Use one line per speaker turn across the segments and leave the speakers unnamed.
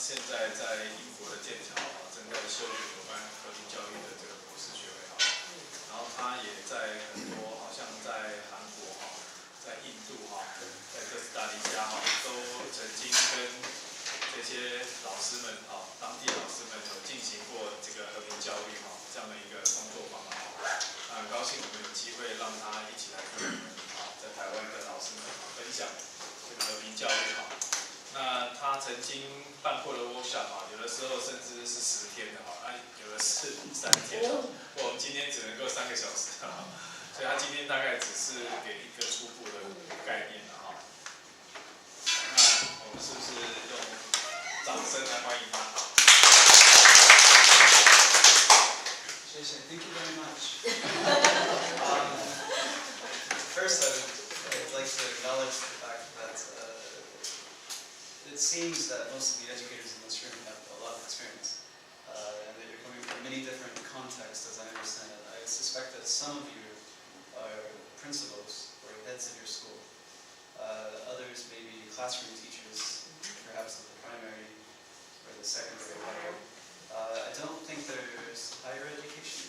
现在在英国的剑桥正在修学有关和平教育的这个博士学位然后他也在很多好像在韩国在印度在哥斯达黎加都曾经跟这些老师们当地老师们有进行过这个和平教育这样的一个工作坊很高兴我们有机会让他一起来跟我们在台湾的老师们分享这个和平教育那他曾经办过的 workshop 有的时候甚至是10天的有的是3天我们今天只能够3个小时所以他今天大概只是给一个初步的概念那我们是不是用掌声来欢迎他？
谢谢 ，Thank you very much. First, I'd like to acknowledge the fact that it seems that most of the educators in this room have a lot of experience, and that you're coming from many different contexts, as I understand it. I suspect that some of you are principals or heads of your school. Others may be classroom teachers, perhaps at the primary or the secondary level. I don't think there's higher education.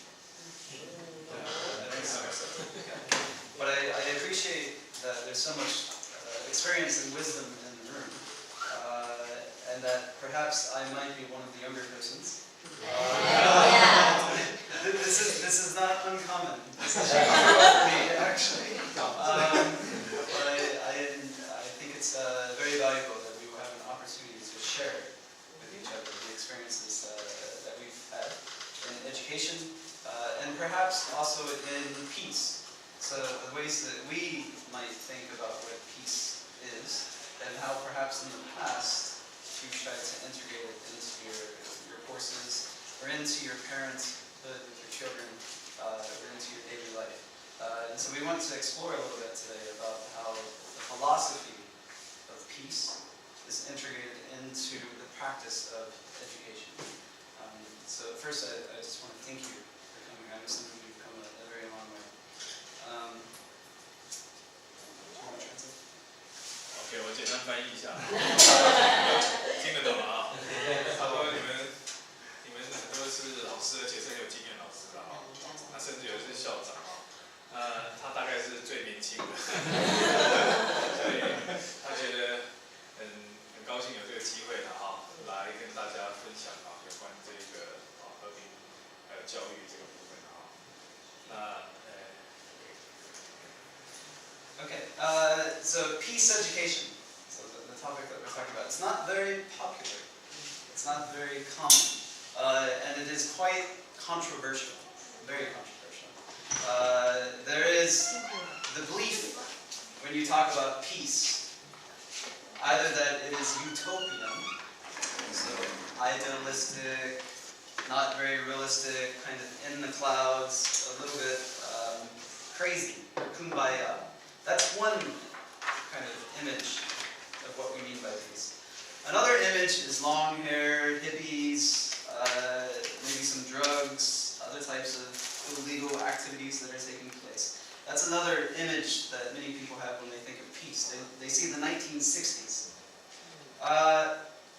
I don't think so. But I appreciate that there's so much experience and wisdom in the room, and that perhaps I might be one of the younger persons. This is not uncommon. This is for me, actually. But I think it's very valuable that we will have an opportunity to share with each other the experiences that we've had in education, and perhaps also in peace. So the ways that we might think about what peace is, and how perhaps in the past you've tried to integrate it into your courses, or into your parenthood with your children, or into your daily life. And so we want to explore a little bit today about how the philosophy of peace is integrated into the practice of education. So first, I just want to thank you for coming. I know some of you have come a very long way. Do you want to translate?
OK， 我简单翻译一下，听得懂吗？他说你们很多是老师，而且是很有经验老师那甚至有的是校长他大概是最年轻的，所以他觉得很高兴有这个机会来跟大家分享有关这个和平还有教育这个部分
Okay, so peace education, so the topic that we're talking about, it's not very popular, it's not very common, and it is quite controversial, very controversial. There is the belief, when you talk about peace, either that it is utopian, so idealistic, not very realistic, kind of in the clouds, a little bit crazy, kumbaya. That's one kind of image of what we mean by peace. Another image is long hair, hippies, maybe some drugs, other types of illegal activities that are taking place. That's another image that many people have when they think of peace. They see the 1960s.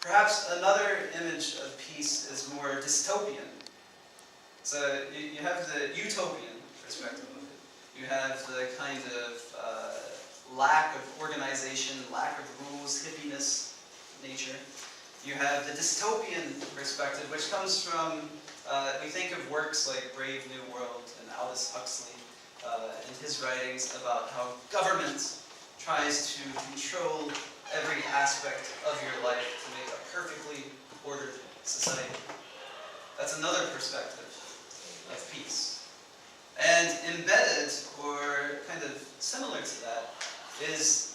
Perhaps another image of peace is more dystopian. So you have the utopian perspective of it. You have the kind of lack of organization, lack of rules, hippiness nature. You have the dystopian perspective, which comes from, we think of works like Brave New World and Aldous Huxley and his writings about how government tries to control every aspect of your life to make a perfectly ordered society. That's another perspective of peace. And embedded, or kind of similar to that, is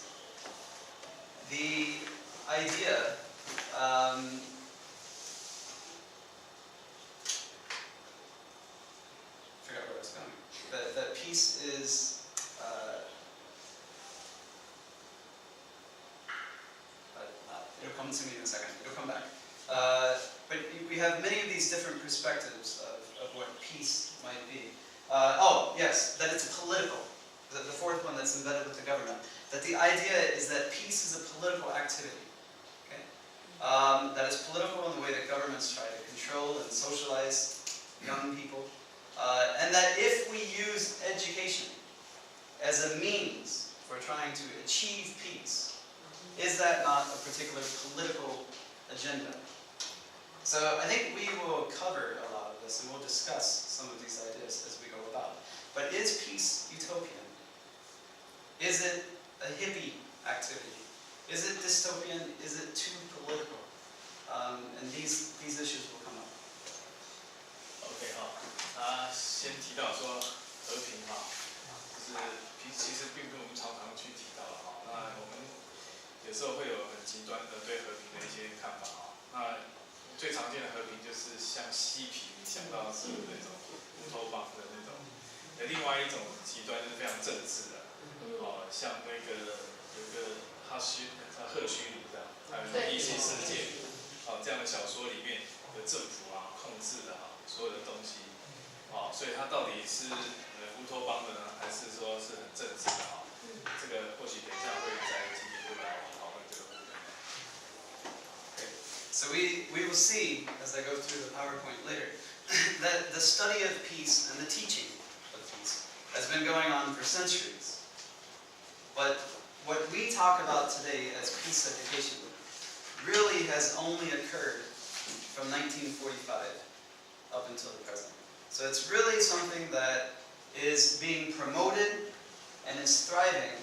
the idea forgot where I was going. That peace is it'll come to me in a second. It'll come back. But we have many of these different perspectives of what peace might be. Oh, yes, that it's political. The fourth one that's embedded with the government. That the idea is that peace is a political activity. Okay? That it's political trying to achieve peace, is that not a particular political agenda? So I think we will cover a lot of this and we'll discuss some of these ideas as we go about. But is peace utopian? Is it a hippie activity? Is it dystopian? Is it too political? And these issues will come up.
OK 哈，他先提到说和平哈，就是其实并不是我们常常去提到的哈。那我们有时候会有很极端的对和平的一些看法哈。那最常见的和平就是像嬉皮，你想到是那种乌托邦的那种。另外一种极端就是非常政治的，像那个有个赫胥黎这样，还有《异形世界》这样的小说里面有政府控制的所有的东西，所以它到底是乌托邦的呢，还是说是很政治的这个或许等一下会再进一步来讨论这个部分。
So we will see, as I go through the PowerPoint later, that the study of peace and the teaching of peace has been going on for centuries. But what we talk about today as peace education really has only occurred from 1945 up until the present. So it's really something that is being promoted and is thriving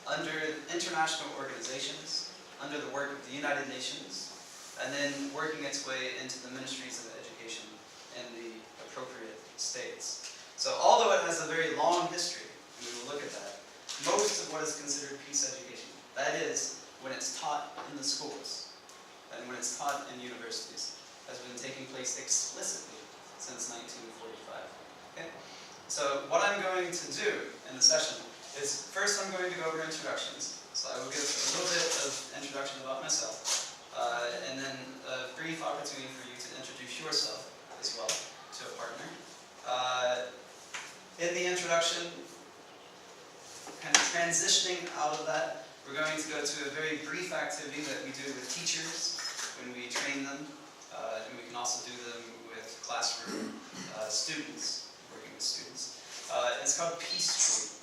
under international organizations, under the work of the United Nations, and then working its way into the ministries of education in the appropriate states. So although it has a very long history, and we will look at that, most of what is considered peace education, that is, when it's taught in the schools, and when it's taught in universities, has been taking place explicitly since 1945. Okay? So what I'm going to do in the session is, first I'm going to go over introductions. So I will give a little bit of introduction about myself. And then a brief opportunity for you to introduce yourself as well to a partner. In the introduction, kind of transitioning out of that, we're going to go to a very brief activity that we do with teachers when we train them, and we can also do them with classroom students, working with students. It's called Peace Tree.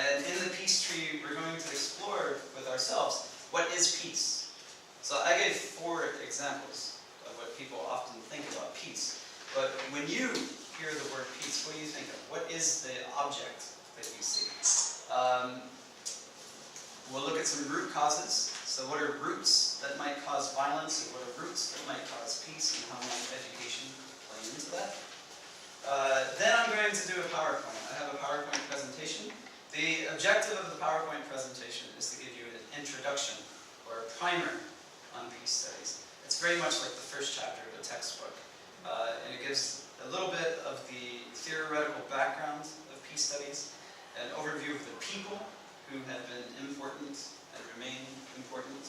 And in the Peace Tree, we're going to explore with ourselves, what is peace? So I gave 4 examples of what people often think about peace. But when you hear the word peace, what do you think of? What is the object that you see? We'll look at some root causes. So what are roots that might cause violence, and what are roots that might cause peace, and how might education play into that? Then I'm going to do a PowerPoint. I have a PowerPoint presentation. The objective of the PowerPoint presentation is to give you an introduction or a primer on peace studies. It's very much like the first chapter of a textbook. And it gives a little bit of the theoretical background of peace studies, an overview of the people who have been important and remain important,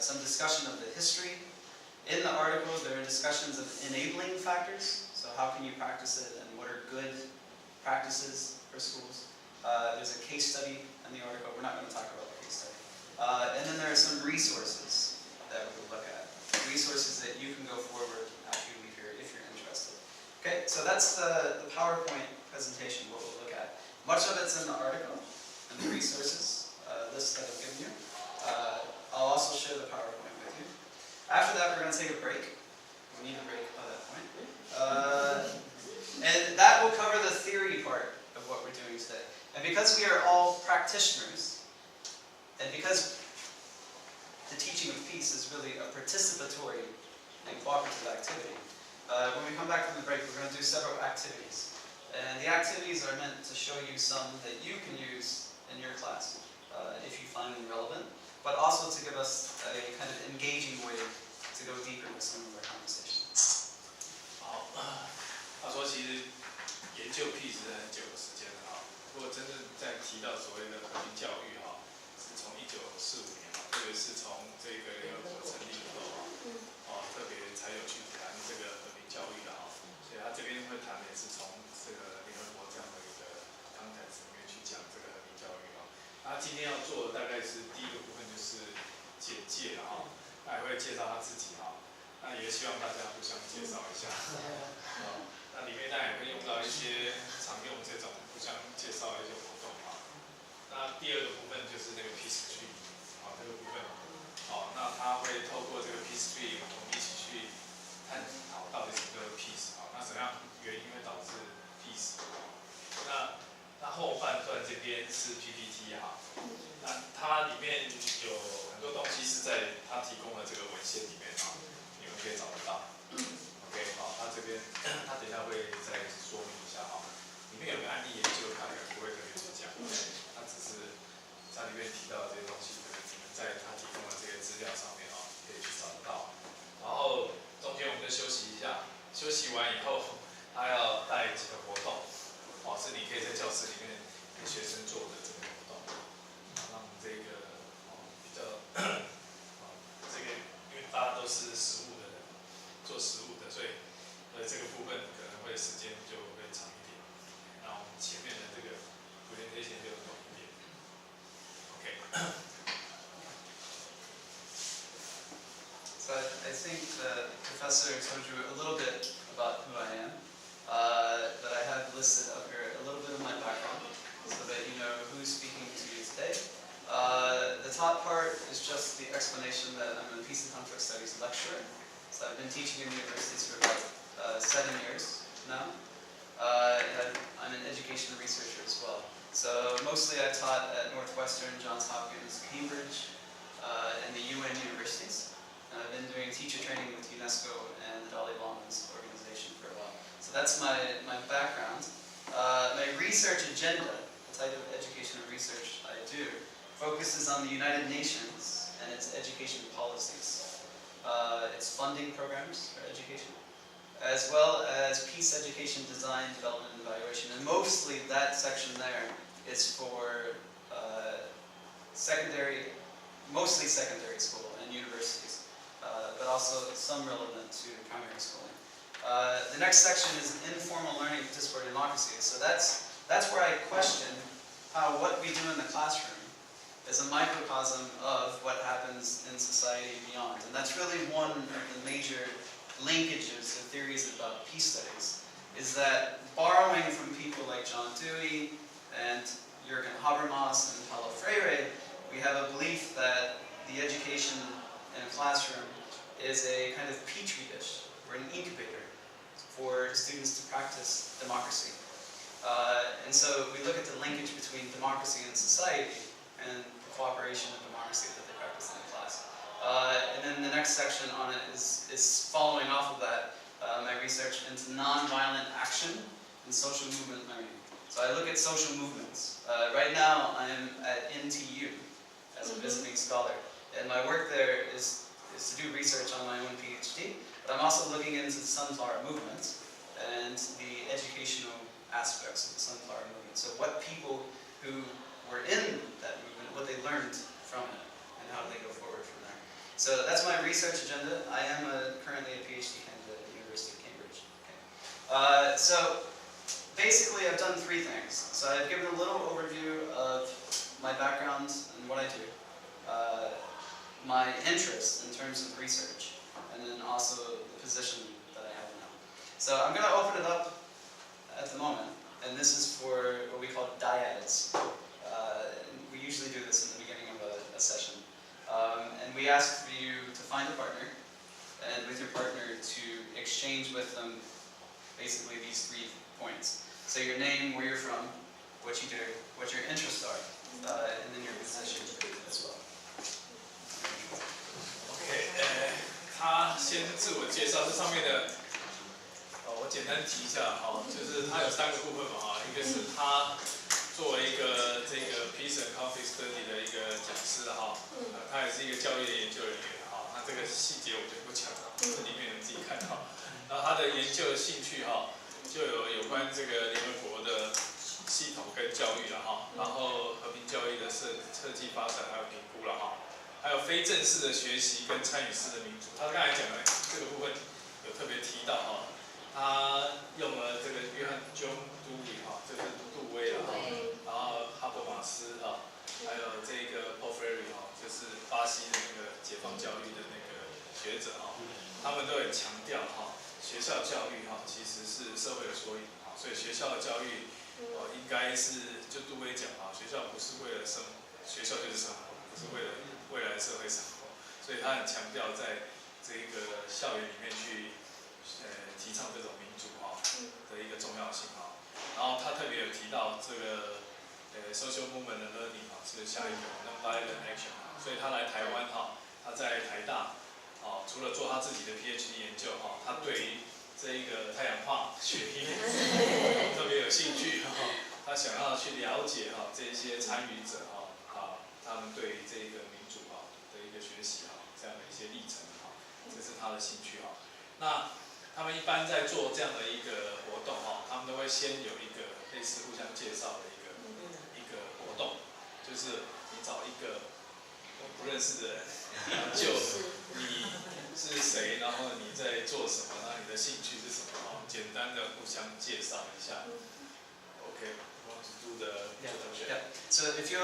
some discussion of the history. In the article, there are discussions of enabling factors, so how can you practice it and what are good practices for schools. There's a case study in the article. We're not going to talk about the case study. And then there are some resources that we'll look at. Resources that you can go forward after you leave here if you're interested. Okay, so that's the PowerPoint presentation, what we'll look at. Much of it's in the article and the resources list that I've given you. I'll also share the PowerPoint with you. After that, we're going to take a break. We need a break by that point. And that will cover the theory part of what we're doing today. And because we are all practitioners, and because the teaching of peace is really a participatory and cooperative activity, when we come back from the break, we're going to do several activities. And the activities are meant to show you some that you can use in your class, if you find them relevant, but also to give us a kind of engaging way to go deeper with some of our conversation.
好，他说其实研究 peace 是很久的时间了不过真正在提到所谓的和平教育是从1945年特别是从这个联合国成立以后特别才有去谈这个和平教育的所以他这边会谈的也是从这个联合国这样的一个 context 里面去讲这个和平教育他今天要做的大概是第一个部分就是简介他也会介绍他自己那也希望大家互相介绍一下那里面当然也会用到一些常用这种互相介绍的一些活动那第二个部分就是那个 peace tree， 好，这个部分，好，那他会透过这个 peace tree， 我们一起去探讨到底什么叫做 peace， 好，那什么样原因会导致 peace， 那后半段这边是 PPT 哈，那它里面有很多东西是在它提供的这个文献里面哈，你们可以找得到。OK， 好，它这边它等一下会再说明一下哈，里面有个案例研究，它可能不会特别去讲，它只是它里面提到的这些东西，可能你们在它提供的这些资料上面哈，可以去找得到。然后中间我们就休息一下，休息完以后，他要带几个活动，哦，是你可以在教室里面给学生做的这个活动，让这个比较这个，因为大家都是实务的人，做实务的，所以这个部分可能会时间就会长一点。那我们前面的这个presentation就短一点。OK。
So I think the professor told you a little bit about who I am, but I have listed up here a little bit of my background so that you know who's speaking to you today. The top part is just the explanation that I'm a Peace and Conflict Studies lecturer. So I've been teaching in universities for about 7 years now. And I'm an education researcher as well. So mostly I've taught at Northwestern, Johns Hopkins, Cambridge, and the UN universities. I've been doing teacher training with UNESCO and the Dalai Lama's organization for a while. So that's my background. My research agenda, the type of education and research I do, focuses on the United Nations and its education policies. Its funding programs for education, as well as peace education design, development, and evaluation. And mostly that section there is for mostly secondary school and universities. But also some relevant to primary schooling. The next section is informal learning, participatory democracy. So that's where I question how what we do in the classroom is a microcosm of what happens in society beyond. And that's really one of the major linkages of theories about peace studies, is that borrowing from people like John Dewey and Jürgen Habermas and Paulo Freire, we have a belief that the education in a classroom is a kind of petri dish or an incubator for students to practice democracy. And so we look at the linkage between democracy and society and the cooperation of democracy that they practice in the class. And then the next section on it is following off of that, my research into nonviolent action and social movement learning. So I look at social movements. Right now I'm at NTU as a visiting scholar. And my work there is to do research on my own PhD, but I'm also looking into the Sunflower movement and the educational aspects of the Sunflower movement. So what people who were in that movement, what they learned from it, and how do they go forward from there. So that's my research agenda. I am currently a PhD candidate at the University of Cambridge. Okay. So basically I've done 3 things. So I've given a little overview of my background and what I do. My interest in terms of research, and then also the position that I have now. So I'm going to open it up at the moment, and this is for what we call dyads. We usually do this in the beginning of a session. And we ask for you to find a partner, and with your partner to exchange with them basically these 3 points. So your name, where you're from, what you do, what your interests are, and then your position as well.
OK， 他先自我介绍，这上面的，我简单提一下哈，就是他有3个部分嘛哈，一个是他作为一个这个 Peace and Conflict Study 的一个讲师哈，他也是一个教育的研究人员哈，那这个细节我就不讲了，这里面你们自己看到。然后他的研究的兴趣哈，就有关这个联合国的系统跟教育了哈，然后和平教育的设计发展还有评估了哈。还有非正式的学习跟参与式的民主，他刚才讲的这个部分有特别提到哈，他用了这个约翰·杜威哈，这个杜威了哈，然后哈伯马斯哈，还有这个 Paul Freire 哈，就是巴西的那个解放教育的那个学者哈，他们都很强调哈，学校教育哈其实是社会的缩影哈，所以学校的教育应该是就杜威讲啊，学校不是为了生活，学校就是生活，不是为了未来社会生活，所以他很强调在这个校园里面去提倡这种民主的一个重要性然后他特别有提到这个social movement 的 learning 是下一个 non-violent action 所以他来台湾他在台大除了做他自己的 PhD 研究他对于这一个太阳化学业特别有兴趣他想要去了解这些参与者他们对于这个民主的一个学习这样的一些历程这是他的兴趣那他们一般在做这样的一个活动他们都会先有一个类似互相介绍的一个活动，就是你找一个不认识的人，就你是谁，然后你在做什么，然后你的兴趣是什么简单的互相介绍一下。Okay, want to do the
yeah. So if you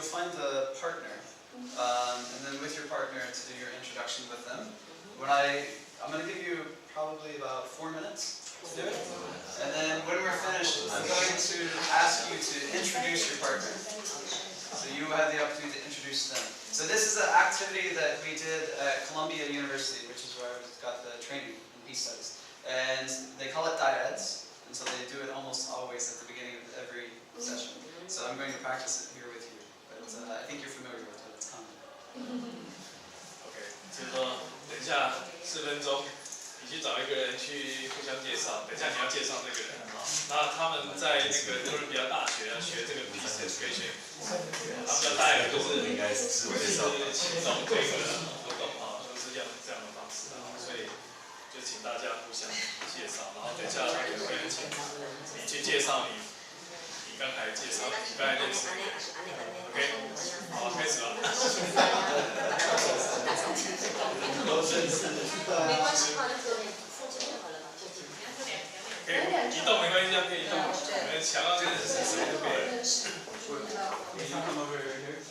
find a partner, and then with your partner to do your introduction with them, I'm going to give you probably about 4 minutes to do it, and then when we're finished, I'm going to ask you to introduce your partner. So you have the opportunity to introduce them. So this is an activity that we did at Columbia University, which is where I got the training in peace studies. And they call it dyads, and so they do it almost always at the beginning of every session. So I'm going to practice it here with you, but I think you're familiar with it, it's common.
OK, 就是说等一下4分钟，你去找一个人去互相介绍，等一下你要介绍这个人那他们在那个哥伦比亚大学学这个 peace education， 他们的大概就是启动这个活动都是用这样的方式所以就请大家互相介绍，然后等一下他可能会请你去介绍你刚才介绍你刚才认识的 ，OK， 好，开始了。
没关系嘛，那个附近就好了吧，附近。
可以移动没关系，可以移动，我们想要认识谁都可以。
You can come over here.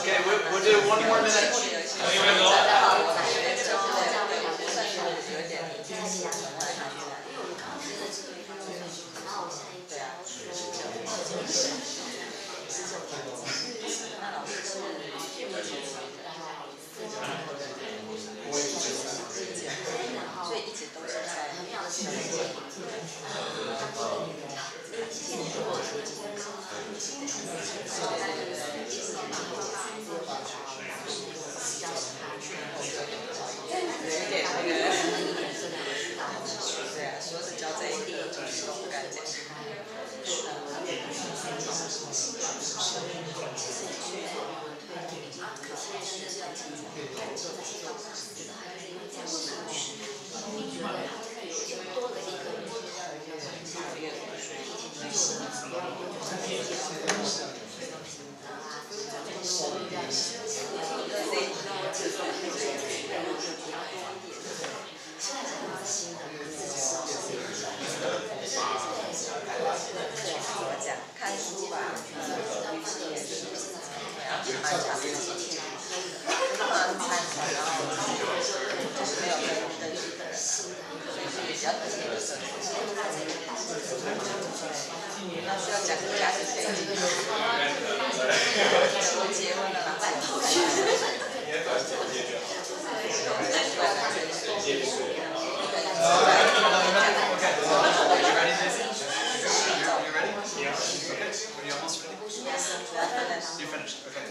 Okay, we'll do 1 more minute. You finished, okay.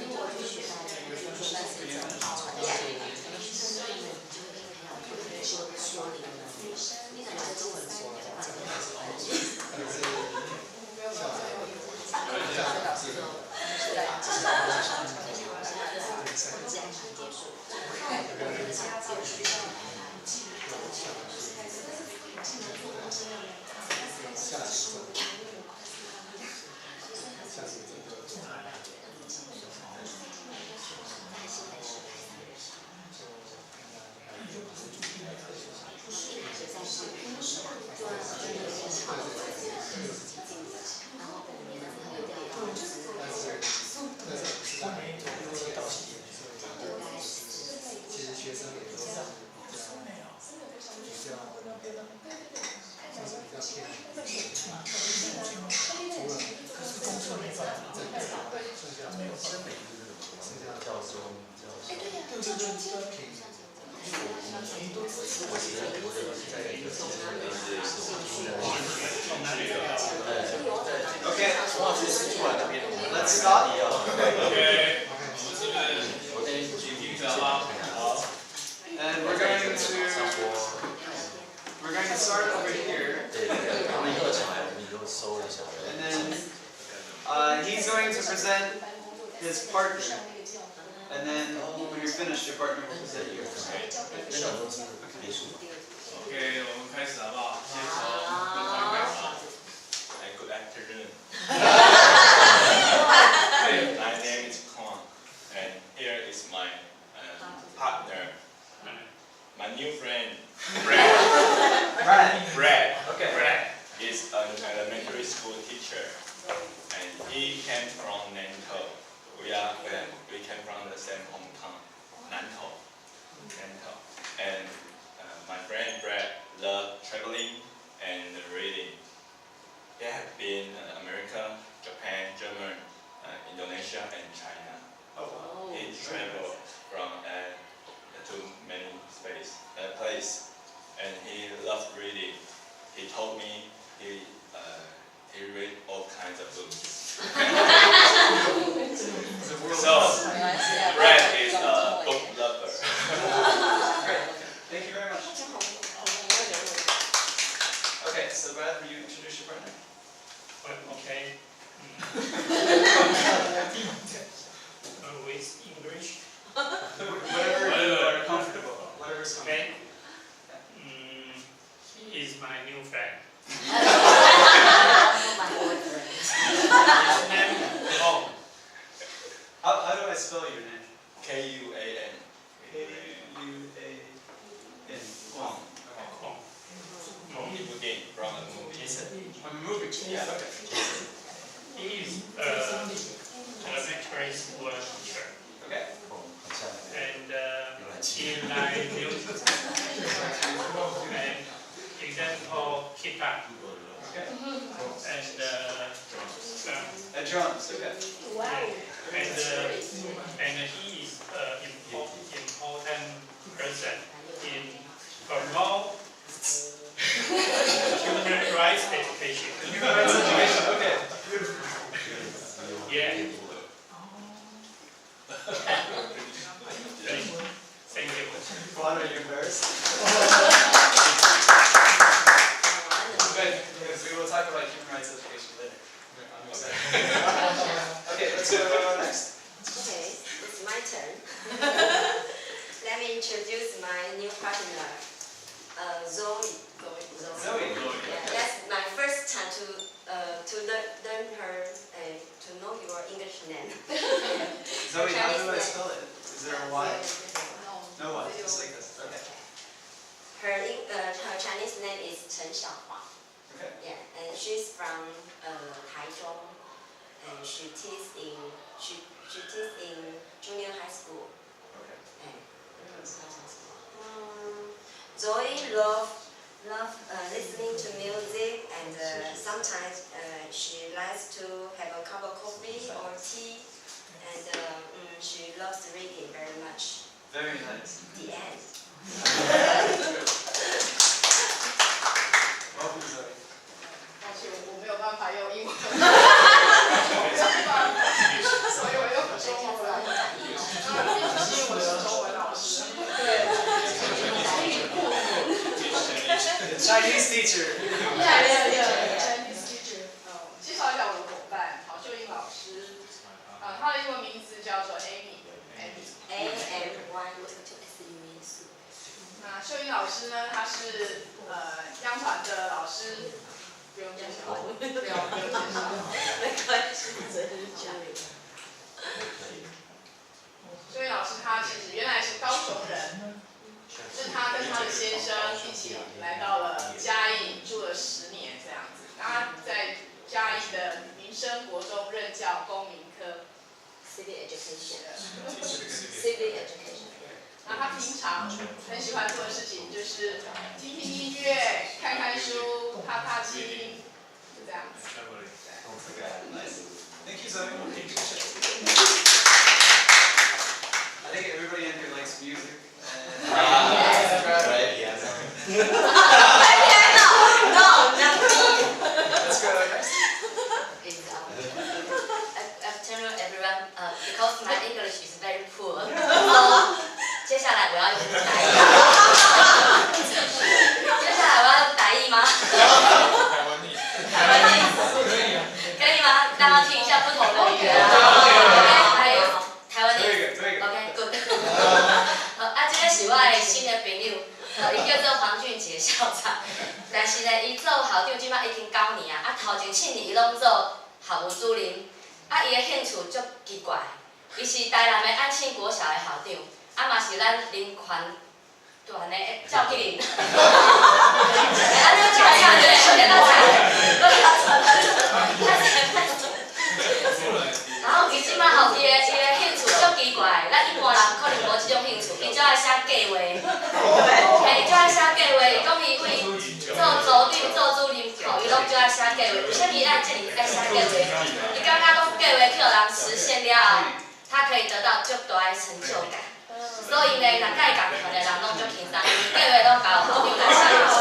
Okay, let's stop. And we're going to start over here. And then he's going to present his partner. And then when you're finished, your partner will present you.
OK， 我们开始好不好？先从跟团开始。
Good afternoon. My name is Kwan, and here is my partner, my new friend, Brad.
Okay.
Brad is an elementary school teacher, and he came from Nantou. We came from the same hometown, Nantou. And my friend Brad loves traveling and reading. They have been America, Japan, Germany, Indonesia, and China. He traveled from to many places, and he loves reading. He told me he read all kinds of books. So Brad is a book lover.
Great. Thank you very much. Okay, so Brad, will you introduce your partner?
Okay. With English.
Whatever you are comfortable. Whatever's comfortable.
Okay. He is my new friend. His name is Paul.
How do I spell your name?
K-U-A-N.
K-U-A-N.
He
一部电影 from a movie.
From a movie.
Yeah.
Okay.
He is elementary school teacher.
Okay.
And he likes music. And example, guitar.
Okay.
And
drums. Okay.
Wow.
and he is an important person in promote human rights education.
Human rights education. Okay.
Yeah. Thank you.
Juan, are you embarrassed? Good, because we will talk about human rights education later. I'm excited. Okay, let's go next.
Okay, it's my turn. Let me introduce my new partner, Zoe.
Zoe.
Yeah, that's my first time to learn her to know your English name.
Zoe, how do I spell it? Is there a Y?
No.
No Y, just like this. Okay.
Her Chinese name is Chen Xiaohua.
Okay.
Yeah, and she's from Taichung, and she teaches in junior high school.
Okay.
Zoe love listening to music, and sometimes she likes to have a cup of coffee or tea, and she loves reading very much.
Very nice.
The end.
Welcome, Zoe.
但是我没有办法用英文，所以我用中文。毕竟我是中文老师。对。
Chinese teacher.
Chinese teacher. 介绍一下我的伙伴曹秀英老师。她的英文名字叫做 Amy。那秀英老师呢？她是央团的老师。不用介绍，不用介绍。
没关系，随便讲。
秀英老师她其实原来是高雄人，是她跟她的先生一起来到了嘉义，住了10年这样子。她在嘉义的民生国中任教公民科
Civic education。
那他平常很喜欢做的事情就是听听音乐、看看书、踏踏青，就这样子。
Nice. Thank you, Zoe. I think everybody in here likes music.
Right, yes.
No, not me.
Let's go next.
Afternoon, everyone. Because my English is very poor, so 接下来我要用台语。接下来我要用台语吗？台湾语。可以吗？让他听一下不同的语言。OK， 还有台湾语。OK， good。这个是我的新的朋友，伊叫做黄俊杰校长。但是呢，伊做校长即摆已经9年啊，头前7年伊拢做校务主任。伊的兴趣足奇怪，伊是台南的安庆国小的校长，嘛是咱林权团的赵启林。你有听下对？然后伊即摆吼，伊的兴趣足奇怪，咱一般人可能无即种兴趣，伊就爱写计划。伊就爱写计划，伊讲伊为做组长、做主任，伊拢就爱写计划。为虾米爱这里爱写计划？伊感觉讲计划去互人实现了后，他可以得到足大的成就感。所以呢，若甲伊共款的人拢足轻松，因为计划拢交校长来写。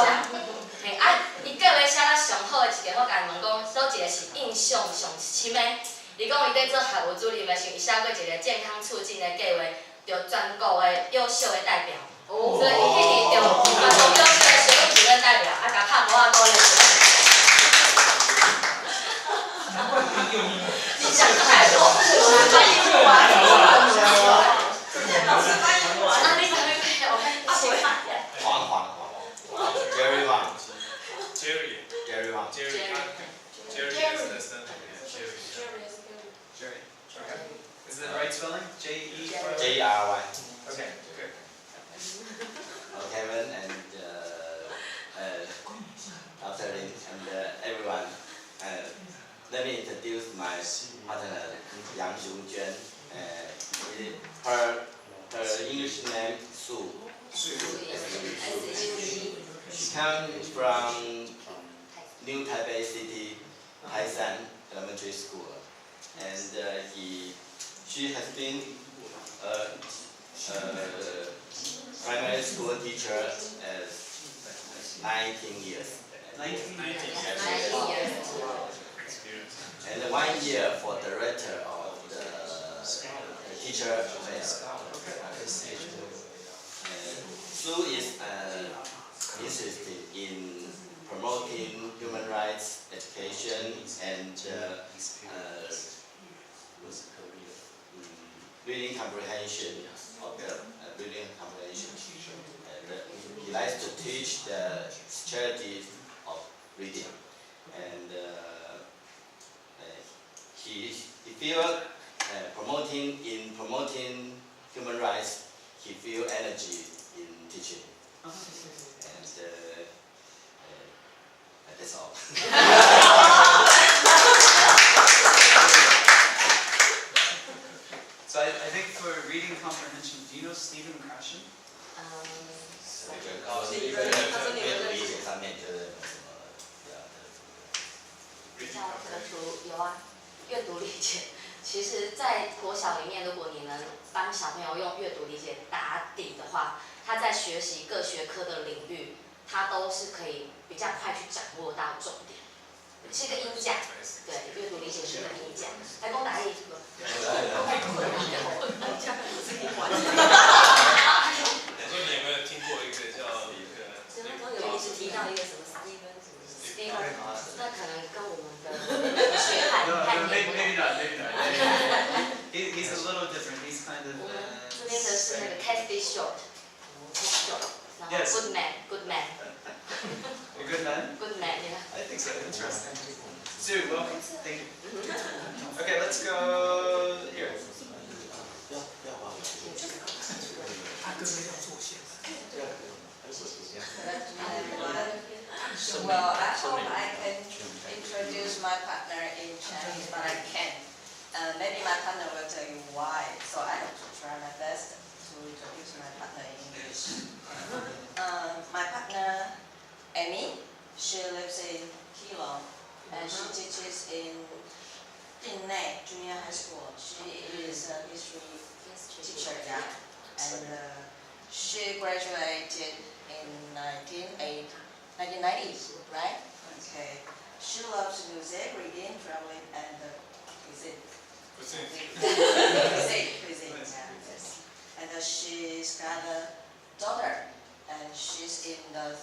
伊计划写到上好的一个，我甲伊问讲，倒一个是印象上深的。伊讲伊在做校务主任的时候，伊写过一个健康促进的计划，着全国的优秀的代表。所以伊迄年着全国优秀的学务主任代表，甲拍鼓鼓励。你讲太多，翻译不完。老师翻译不完。你翻译没有？我先翻译。
黄。Jerry Wang.
Jerry. Okay. Is that the right spelling? J-E?
J-R-Y.
Okay, good.
Kevin and
partner Yang Xiongjuan. Her English name Sue. She comes from New Taipei City, Taisan Elementary School, and she has been a primary school teacher as 19 years.
19
years.
And 1 year for director of the teacher affairs. Sue is interested in promoting human rights education and reading comprehension of the reading comprehension. And he likes to teach the strategy of reading, and he feels promoting human rights. He feels energy in teaching, and that's all.
So I think for reading comprehension, do you know Stephen Krashen?
有啊，阅读理解。其实，在国小里面，如果你能帮小朋友用阅读理解打底的话，他在学习各学科的领域，他都是可以比较快去掌握到重点。是一个音讲，对，阅读理解是一个音讲。来，公打一。
我说你有没有听过一个叫一个？
刚刚有一直提到一个什么 Steven，那可能跟我们的学海太
maybe not. He's a little different. He's kind of.
这边的是那个 Cathy Short， 然后 Good Man，Good Man。
A good man?
Good man, yeah.
I think so. Interesting. Sue, welcome. Thank you. Okay, let's go here.
Well, I hope I can introduce my partner in Chinese, but I can't. Maybe my partner will tell you why, so I have to try my best to introduce my partner in English. My partner, Amy, she lives in Keelung, and she teaches in Dinnei Junior High School. She is a history teacher, yeah, and she graduated in 1990, right? Okay. She loves music, reading, traveling, and cuisine. Cuisine, yeah, yes. And she's got a daughter, and she's in the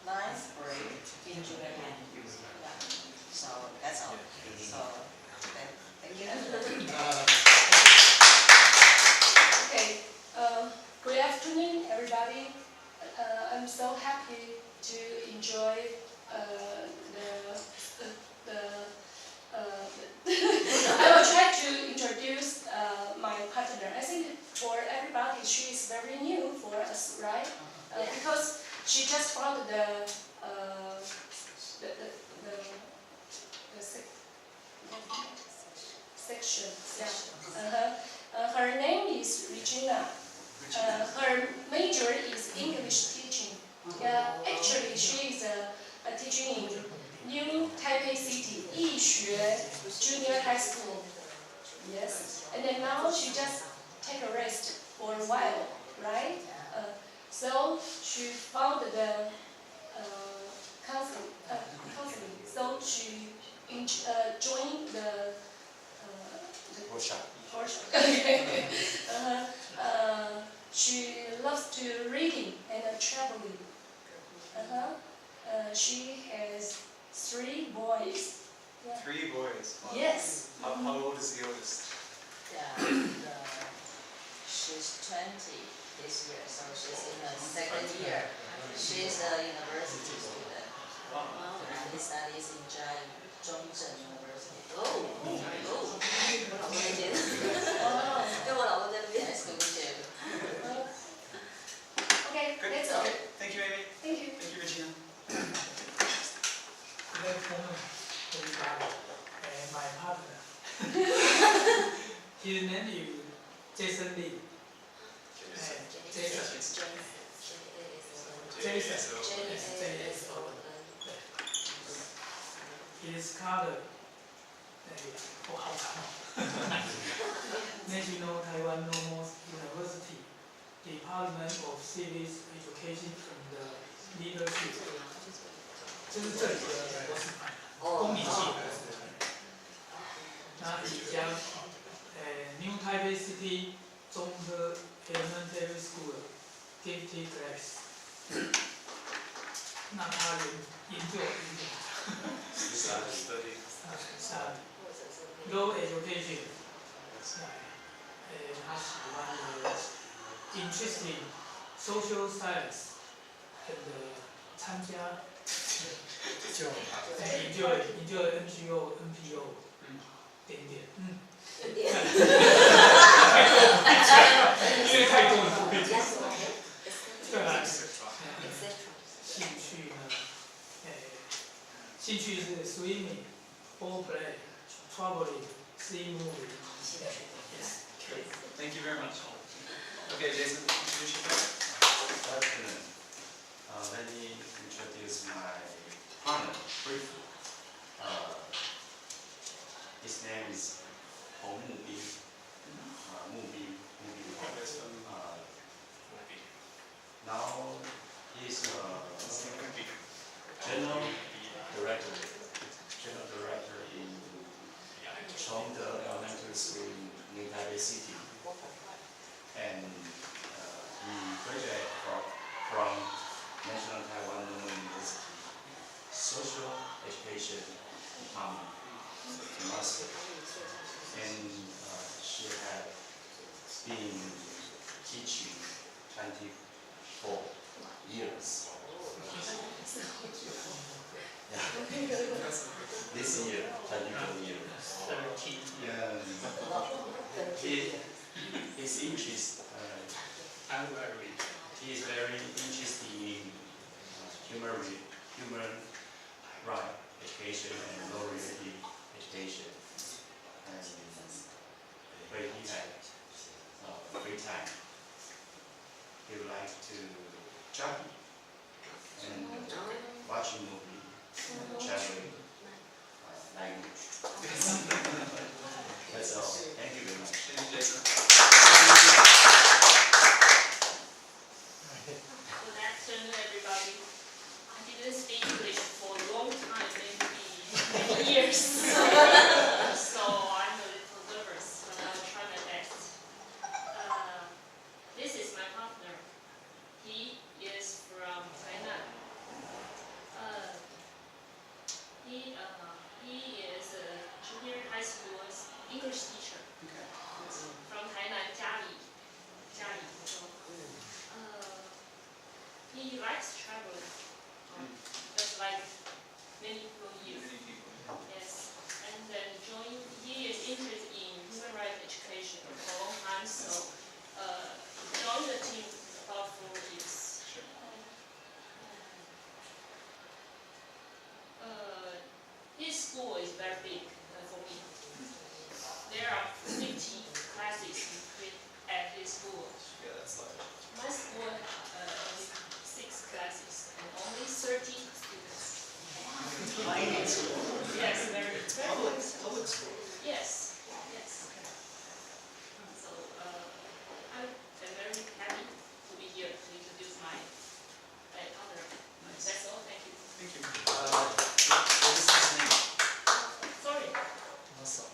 9th grade in junior high. Yeah. So that's all. So thank you.
Okay. Good afternoon, everybody. I'm so happy to enjoy I will try to introduce my partner. I think for everybody, she is very new for us, right? Because she just found the section. Yeah. Her name is Regina. Her major is English teaching. Yeah, actually, she is teaching in New Taipei City, 义学 Junior High School. Yes, and then now she just take a rest for a while, right? So she found the counseling. So she joined the workshop. Okay. She loves to reading and traveling. She has 3 boys. Yeah.
3 boys. Wow.
Yes.
How old is the oldest?
Yeah, she's 20 this year, so she's in the 2nd year. She's a university student.
Wow.
And he studies in Zhongzhen University.
Oh. 我老公那间。跟我老公在那边。
Nice to meet you.
Okay,
Good.
that's all.
Okay. Thank you, Amy.
Thank you.
Thank you, Regina.
Good afternoon, everybody, and my partner. His name is Jason Lee. Jason. His color. 好长哦。National Taiwan Normal University, Department of Civic Education and Leadership. 这是这里的博士班，公民系的。那即将New Taipei City 综合 Elementary School Gifted Class。那他研究Low Education。他喜欢的 Interesting Social Science 的参加。enjoy NPO 点点因为太多了不会讲。再来兴趣呢？兴趣是 swimming, ball play, traveling, seeing movie. Yes.
Thank you very much. Okay, Jason, introduce yourself.
Good afternoon. Let me introduce my partner briefly. His name is Hong Mubin. Now he's general director in Chongde Elementary School in New Taipei City, and he graduated from National Taiwan Normal University Social Education Department, master, and she had been teaching 24 years. Yeah. This year, 24 years. His interest, he is very interested in human right education and low-reality education. And when he had free time, he would like to travel and watch a movie, traveling language. That's all. Thank you very much.
Thank you, Jason.
Good afternoon, everybody. I didn't speak English for a long time, maybe many years. So I'm a little nervous, but I'll try my best. This is my partner. He is from Tainan. He is a junior high school English teacher from Tainan, Jiali. He likes traveling, just like many people here. Yes, and then he is interested in human rights education for a long time, so joined the team about 4 years. His school is very big for me. There are 50 classes at his school.
Yeah, that's large.
My school only 6 classes and only 30 students.
Tiny school.
Yes, very
Public school.
Yes. So I'm very happy to be here to introduce my partner. That's all. Thank you.
Thank you. What is his name?
Sorry.
Russell.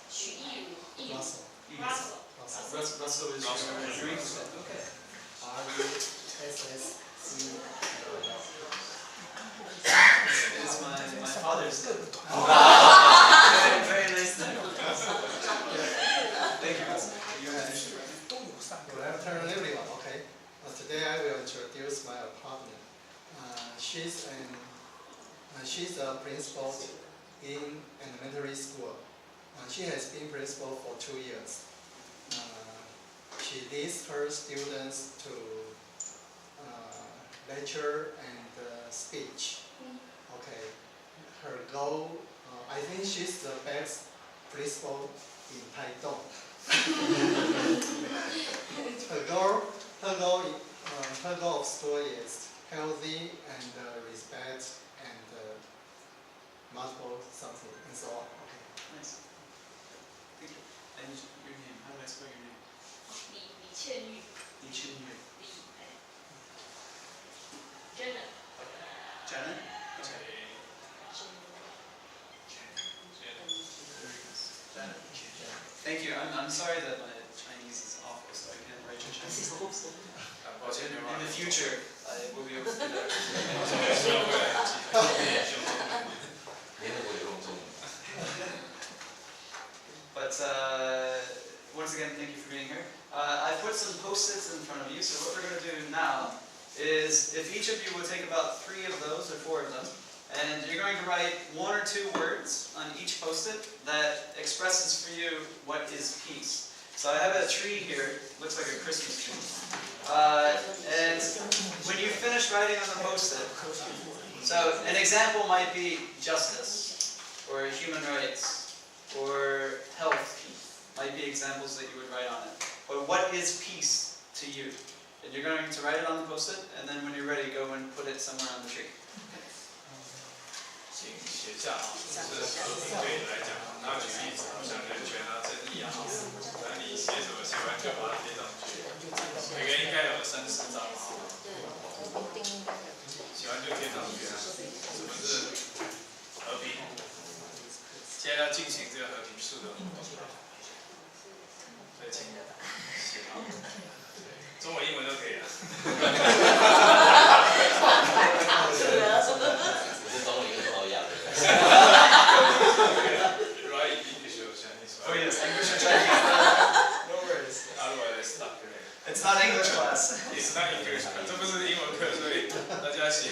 Russell is your drink. Okay.
RUSSC.
It's my father's. Very nice name. Thank you, Russell. You had
Good afternoon, everyone. Okay. Today I will introduce my partner. She's a principal in elementary school. She has been principal for 2 years. She leads her students to lecture and speech. Okay. Her goal, I think she's the best principal in Taitung. healthy and respect and multiple something and so on. Okay.
Nice. Thank you. And your name? How do I spell your name?
李倩玉，
李倩玉。
李Jenna。
Jenna? Thank you. I'm sorry that my Chinese is awful, so I can't write your Chinese. In the future, I will be able to do that. But once again, thank you for being here. I put some post-its in front of you, so what we're going to do now is if each of you would take about 3 of those or 4 of them, and you're going to write 1 or 2 words on each post-it that expresses for you what is peace. So I have a tree here, looks like a Christmas tree. And when you finish writing on the post-it, so an example might be justice, or human rights, or health, might be examples that you would write on it. But what is peace to you? And you're going to write it on the post-it, and then when you're ready, go and put it somewhere on the tree.
请写下就是和平对你来讲，然后举例子，像人权啊、正义啊，那你写什么写完就把它贴上去。每个人应该有3、4张嘛，写完就贴上去啊。什么是和平？现在要进行这个和平树的活动，所以请写好，中文、英文都可以啊。Right, English or Chinese.
Oh yes, English or Chinese. No worries.
Otherwise, it's stuck.
It's not English class.
It's not English class. 这不是英文课，所以大家写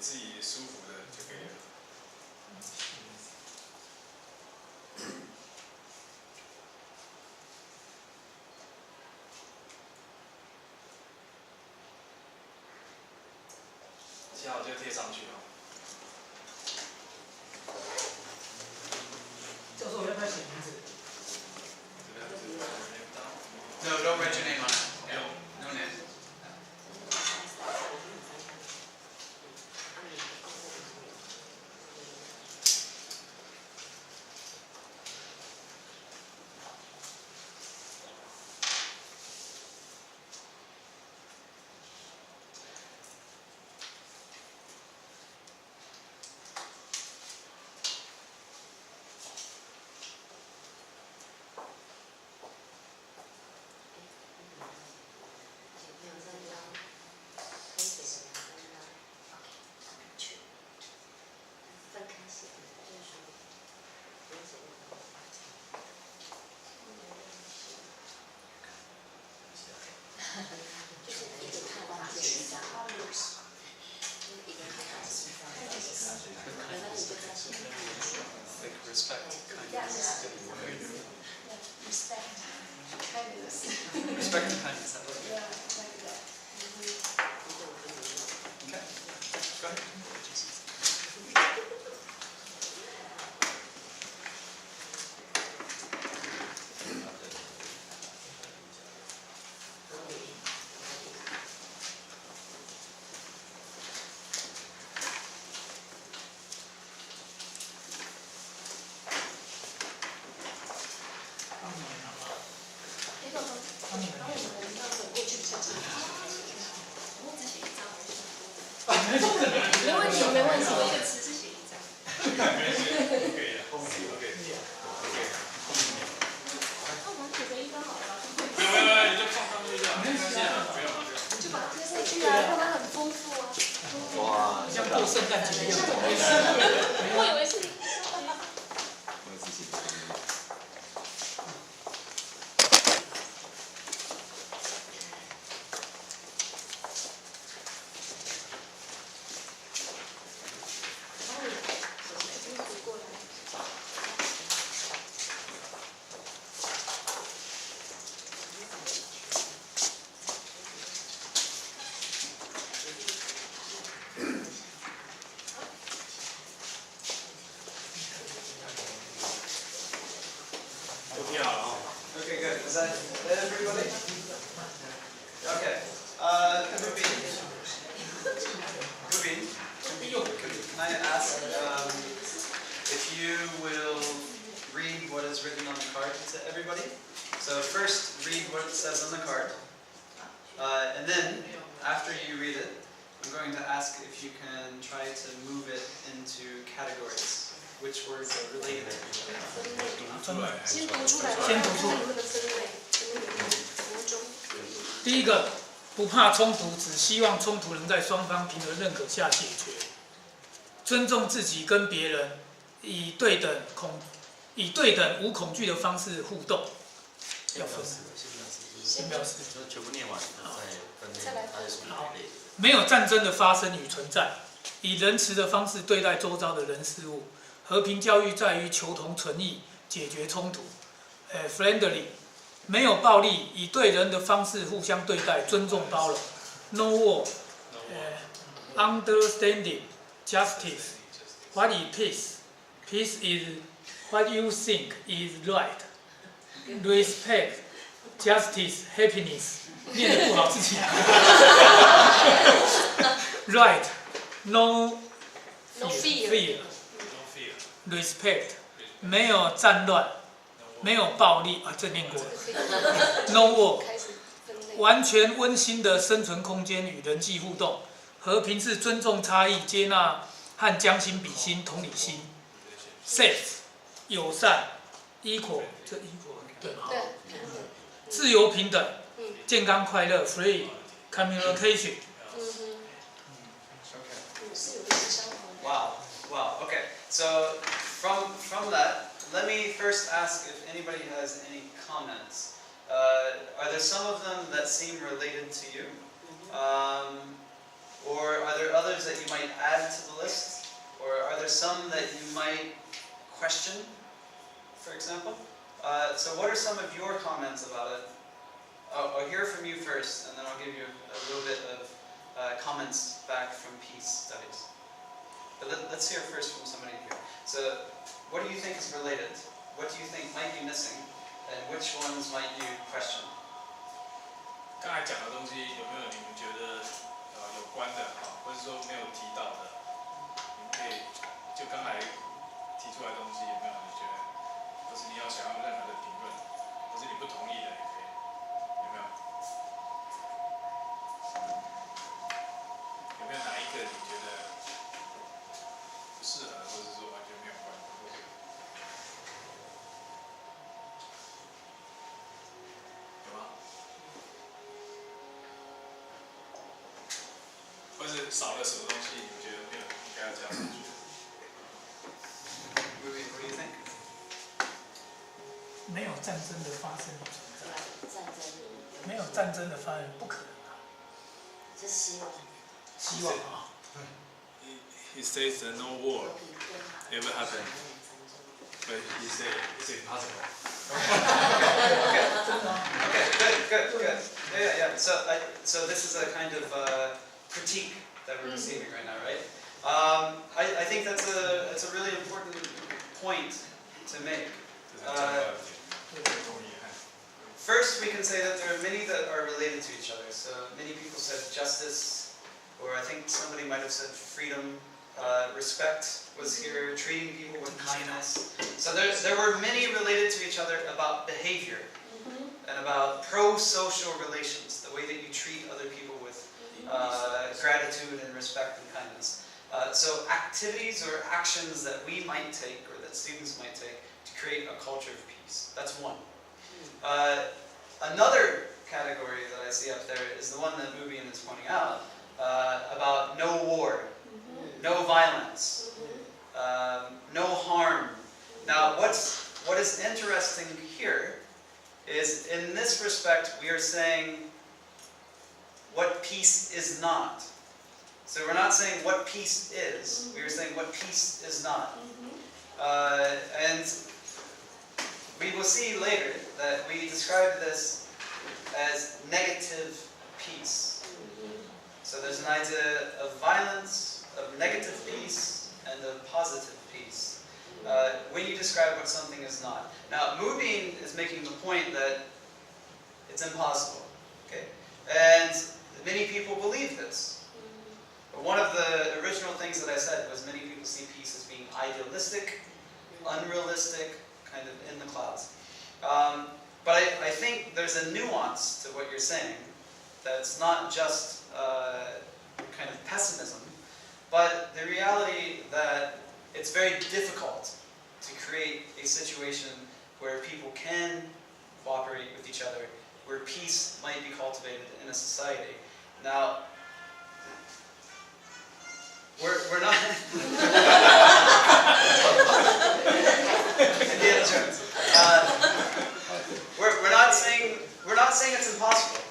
自己舒服的就可以了。写好就贴上去哦。
教授要不要写名字？
No, don't write your name on it. No name. Like respect, kindness.
Respect, kindness.
Respect and kindness. I love it.
Yeah, like that.
Okay. Go ahead. Okay, good. Is that everybody? Okay. Can we be So first, read what it says on the card. And then, after you read it, I'm going to ask if you can try to move it into categories. Which words are related?
先读出来，看能不能分类。
第一个，不怕冲突，只希望冲突能在双方平和认可下解决。尊重自己跟别人，以对等无恐惧的方式互动。要分。先表示。
全部念完，再分类它是什么类。
没有战争的发生与存在，以仁慈的方式对待周遭的人事物。和平教育在于求同存异，解决冲突。friendly， 没有暴力，以对人的方式互相对待，尊重包容。No war， understanding justice。What is peace? Peace is what you think is right. Respect, justice, happiness。念得不好自己。Right, no fear. Respect， 没有战乱，没有暴力啊，这念过了。No war， 完全温馨的生存空间与人际互动。和平是尊重差异、接纳和将心比心、同理心。Safe， 友善。Equal， 这 equal 对吗？
对。
自由平等，健康快乐 ，free communication。Wow,
wow. Okay, so from that, let me first ask if anybody has any comments. Are there some of them that seem related to you, or are there others that you might add to the list, or are there some that you might question, for example? So what are some of your comments about it? I'll hear from you first, and then I'll give you a little bit of comments back from peace studies. But let's hear first from somebody here. So what do you think is related? What do you think might be missing? And which ones might you question?
刚才讲的东西有没有你们觉得有关的或者说没有提到的？你们可以就刚才提出来的东西有没有你觉得，或是你要想要任何的评论，或是你不同意的也可以，有没有？有没有哪一个你觉得不适合，或者说完全没有关的？有吗？或是少了什么东西，你觉得没有应该要加上去
？Ruby, what do you think?
没有战争的发生与存在。没有战争的发生不可能啊。
这希望。
希望啊。
He says that no war ever happened, but he said it's impossible.
Okay, good. Yeah. So this is a kind of critique that we're receiving right now, right? I think that's a really important point to make. First, we can say that there are many that are related to each other. So many people said justice, or I think somebody might have said freedom. Respect was here, treating people with kindness. So there were many related to each other about behavior and about pro-social relations, the way that you treat other people with gratitude and respect and kindness. So activities or actions that we might take or that students might take to create a culture of peace. That's one. Another category that I see up there is the one that Mubian is pointing out, about no war. No violence, no harm. Now, what is interesting here is, in this respect, we are saying what peace is not. So we're not saying what peace is, we are saying what peace is not. And we will see later that we describe this as negative peace. So there's an idea of violence, of negative peace, and of positive peace, when you describe what something is not. Now, Mubin is making the point that it's impossible, okay? And many people believe this. But one of the original things that I said was many people see peace as being idealistic, unrealistic, kind of in the clouds. But there's a nuance to what you're saying that's not just kind of pessimism, but the reality that it's very difficult to create a situation where people can cooperate with each other, where peace might be cultivated in a society. Now, we're not Indiana Jones. We're not saying it's impossible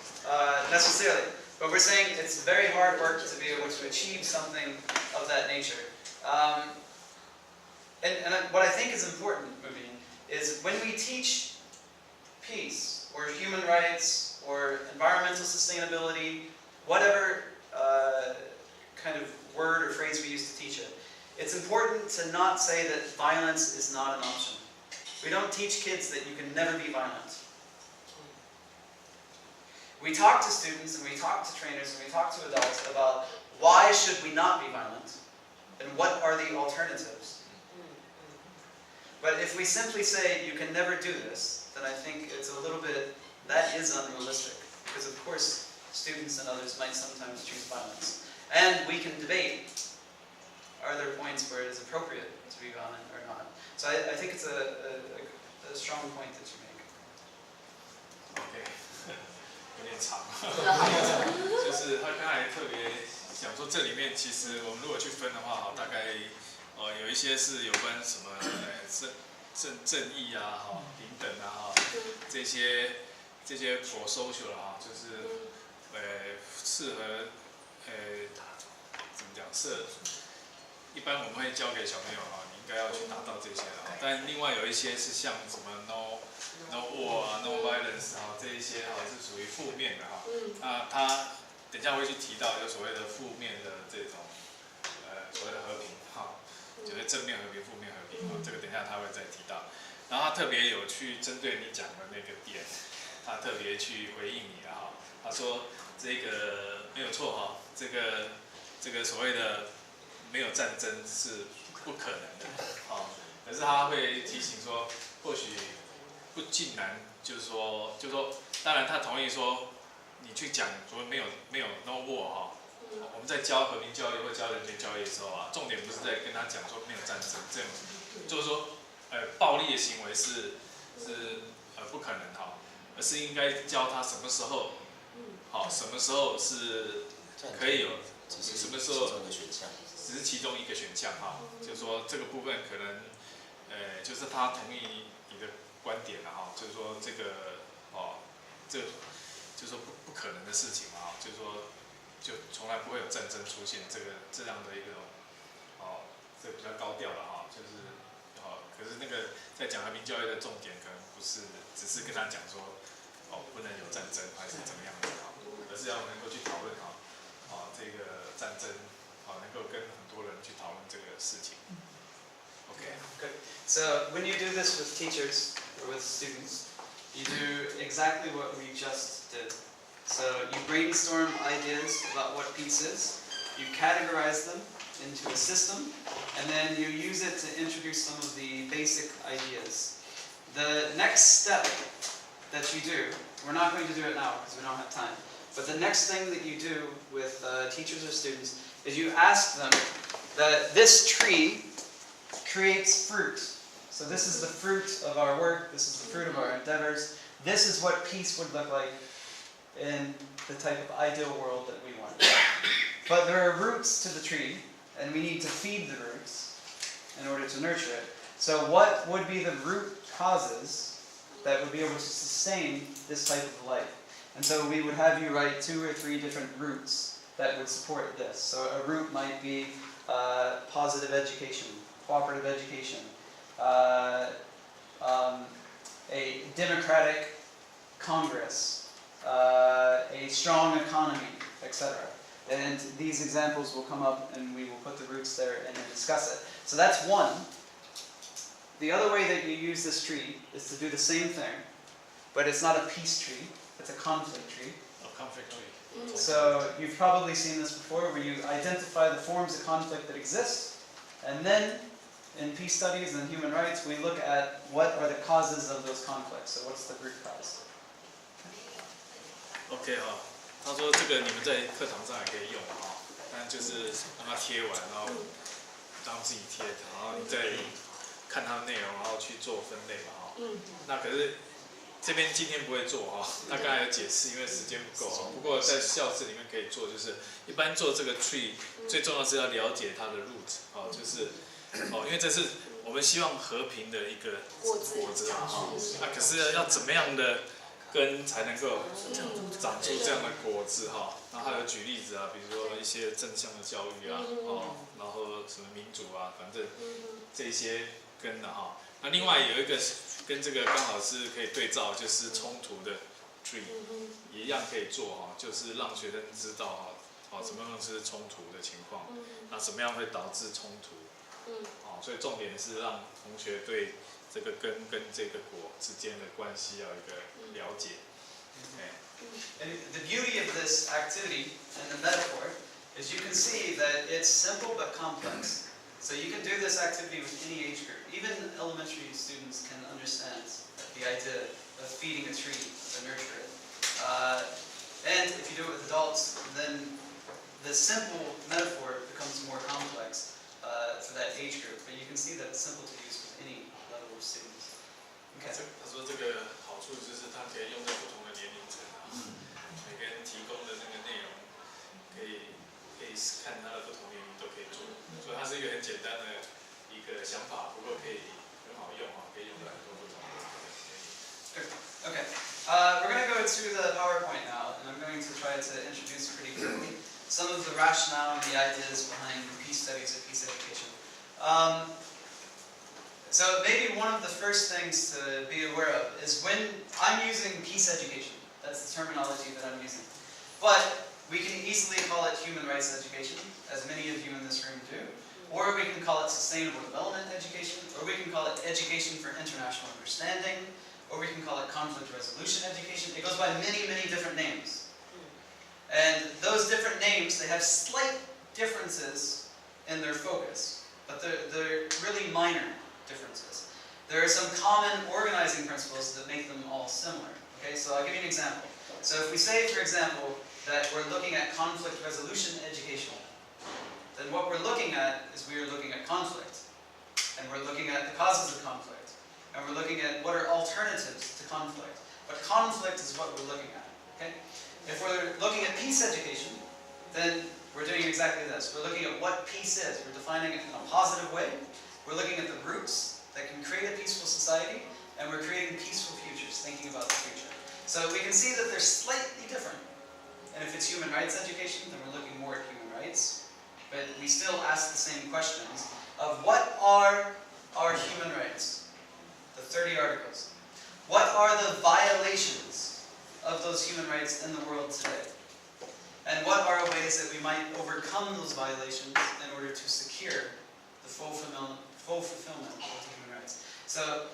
necessarily, but we're saying it's very hard work to be able to achieve something of that nature. And what I think is important, Mubin, is when we teach peace or human rights or environmental sustainability, whatever kind of word or phrase we use to teach it, it's important to not say that violence is not an option. We don't teach kids that you can never be violent. We talk to students and we talk to trainers and we talk to adults about why should we not be violent and what are the alternatives. But if we simply say you can never do this, then I think it's a little bit, that is unrealistic. Because of course, students and others might sometimes choose violence. And we can debate, are there points where it is appropriate to be violent or not? So I think it's a strong point that you make.
OK， 有点长，就是他刚才特别讲说，这里面其实我们如果去分的话，大概有一些是有关什么正义啊，平等啊，这些 for social 啊，就是适合怎么讲一般我们会教给小朋友你应该要去达到这些但另外有一些是像什么 no war 啊 no violence 这一些是属于负面的那他等一下会去提到有所谓的负面的这种所谓的和平就是正面和平负面和平这个等一下他会再提到然后他特别有去针对你讲的那个点他特别去回应你他说这个没有错这个所谓的没有战争是不可能的可是他会提醒说或许不尽然就是说当然他同意说你去讲说没有 no war 我们在教和平教育或教人权教育的时候重点不是在跟他讲说没有战争这样就是说暴力的行为是不可能而是应该教他什么时候什么时候是可以有什么时候只是其中一个选项就是说这个部分可能就是他同意你的观点就是说这个这就是说不可能的事情就是说就从来不会有战争出现这样的一个这比较高调的就是可是那个在讲和平教育的重点可能不是只是跟他讲说不能有战争还是怎么样的而是要能够去讨论这个战争能够跟很多人去讨论这个事情。Okay.
Good. So when you do this with teachers or with students, you do exactly what we just did. So you brainstorm ideas about what peace is, you categorize them into a system, and then you use it to introduce some of the basic ideas. The next step that you do, we're not going to do it now because we don't have time, but the next thing that you do with teachers or students is you ask them that this tree creates fruit. So this is the fruit of our work, this is the fruit of our endeavors, this is what peace would look like in the type of ideal world that we want. But there are roots to the tree, and we need to feed the roots in order to nurture it. So what would be the root causes that would be able to sustain this type of life? And so we would have you write 2 or 3 different roots that would support this. So a root might be positive education, cooperative education, a democratic Congress, a strong economy, etc. And these examples will come up and we will put the roots there and then discuss it. So that's one. The other way that you use this tree is to do the same thing, but it's not a peace tree, it's a conflict tree.
A conflict tree.
So you've probably seen this before where you identify the forms of conflict that exist, and then in peace studies and human rights we look at what are the causes of those conflicts. So what's the root cause?
OK 哈，他说这个你们在课堂上也可以用哈，但就是让它贴完，然后让自己贴，然后你再看它的内容，然后去做分类嘛哈。那可是这边今天不会做哈，他刚才有解释，因为时间不够哈。不过在教室里面可以做，就是一般做这个 tree 最重要是要了解它的 root 哦，就是因为这是我们希望和平的一个果子嘛哈。那可是要怎么样的根才能够长出这样的果子哈？然后还有举例子啊，比如说一些正向的教育啊，然后什么民主啊，反正这些根的哈。那另外有一个跟这个刚好是可以对照，就是冲突的 tree 也一样可以做哈，就是让学生知道哈，怎么样是冲突的情况，那怎么样会导致冲突，所以重点是让同学对这个根跟这个果之间的关系要有一个了解。
And the beauty of this activity and the metaphor is you can see that it's simple but complex. So you can do this activity with any age group. Even elementary students can understand the idea of feeding a tree, to nurture it. And if you do it with adults, then the simple metaphor becomes more complex for that age group. But you can see that it's simple to use with any level of students. Okay.
他说这个好处就是它可以用在不同的年龄层啊，每个人提供的那个内容可以看他的不同年龄都可以做，所以它是一个很简单的一个想法，不过可以很好用啊，可以用在很多不同的年龄。
Okay. We're going to go to the PowerPoint now, and I'm going to try to introduce pretty quickly some of the rationale and the ideas behind peace studies or peace education. So maybe one of the first things to be aware of is when I'm using peace education, that's the terminology that I'm using. But we can easily call it human rights education, as many of you in this room do. Or we can call it sustainable development education, or we can call it education for international understanding, or we can call it conflict resolution education. It goes by many, many different names. And those different names, they have slight differences in their focus, but they're really minor differences. There are some common organizing principles that make them all similar. Okay, so I'll give you an example. So if we say, for example, that we're looking at conflict resolution education, then what we're looking at is we are looking at conflict, and we're looking at the causes of conflict, and we're looking at what are alternatives to conflict. But conflict is what we're looking at. Okay? If we're looking at peace education, then we're doing exactly this. We're looking at what peace is. We're defining it in a positive way. We're looking at the roots that can create a peaceful society, and we're creating peaceful futures, thinking about the future. So we can see that they're slightly different. And if it's human rights education, then we're looking more at human rights. But we still ask the same questions of what are our human rights? The 30 articles. What are the violations of those human rights in the world today? And what are ways that we might overcome those violations in order to secure the full fulfillment of the human rights? So,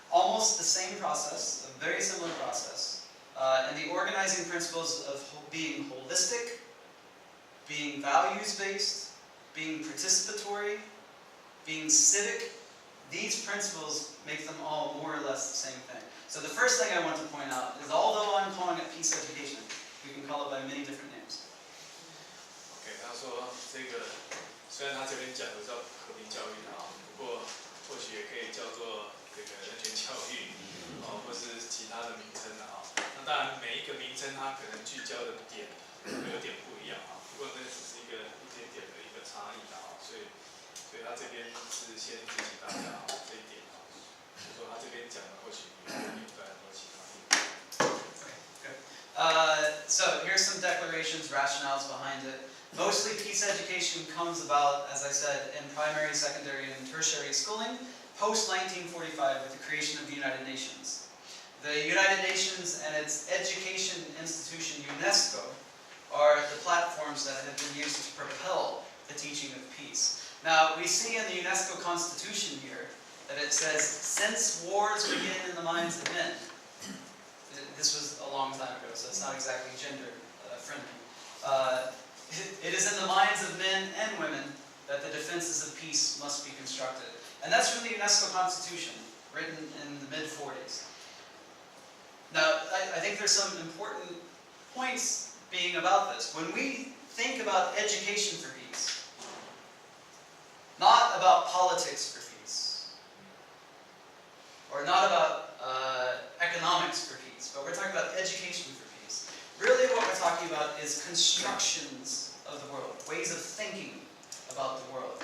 almost the same process, a very similar process. And the organizing principles of being holistic, being values-based, being participatory, being civic, these principles make them all more or less the same thing. So the first thing I want to point out is although I'm calling it peace education, we can call it by many different names.
OK， 他说这个虽然他这边讲的叫和平教育啊，不过或许也可以叫做这个人权教育，或是其他的名称的啊。那当然每一个名称它可能聚焦的点会有点不一样啊，不过那只是一点点的一个差异啊，所以他这边是先提醒大家这一点啊，就说他这边讲的或许有在很多其他地方。
So here's some declarations, rationales behind it. Mostly peace education comes about, as I said, in primary, secondary, and tertiary schooling, post-1945 with the creation of the United Nations. The United Nations and its education institution, UNESCO, are the platforms that have been used to propel the teaching of peace. Now, we see in the UNESCO Constitution here that it says, since wars begin in the minds of men. This was a long time ago, so it's not exactly gender friendly. It is in the minds of men and women that the defenses of peace must be constructed. And that's from the UNESCO Constitution, written in the mid-40s. Now, I think there's some important points being about this. When we think about education for peace, not about politics for peace, or not about economics for peace, but we're talking about education for peace. Really what we're talking about is constructions of the world, ways of thinking about the world.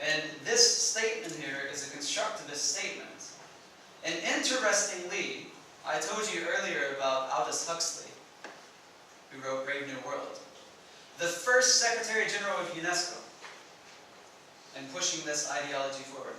And this statement here is a constructivist statement. And interestingly, I told you earlier about Aldous Huxley, who wrote Brave New World. The first Secretary General of UNESCO, and pushing this ideology forward.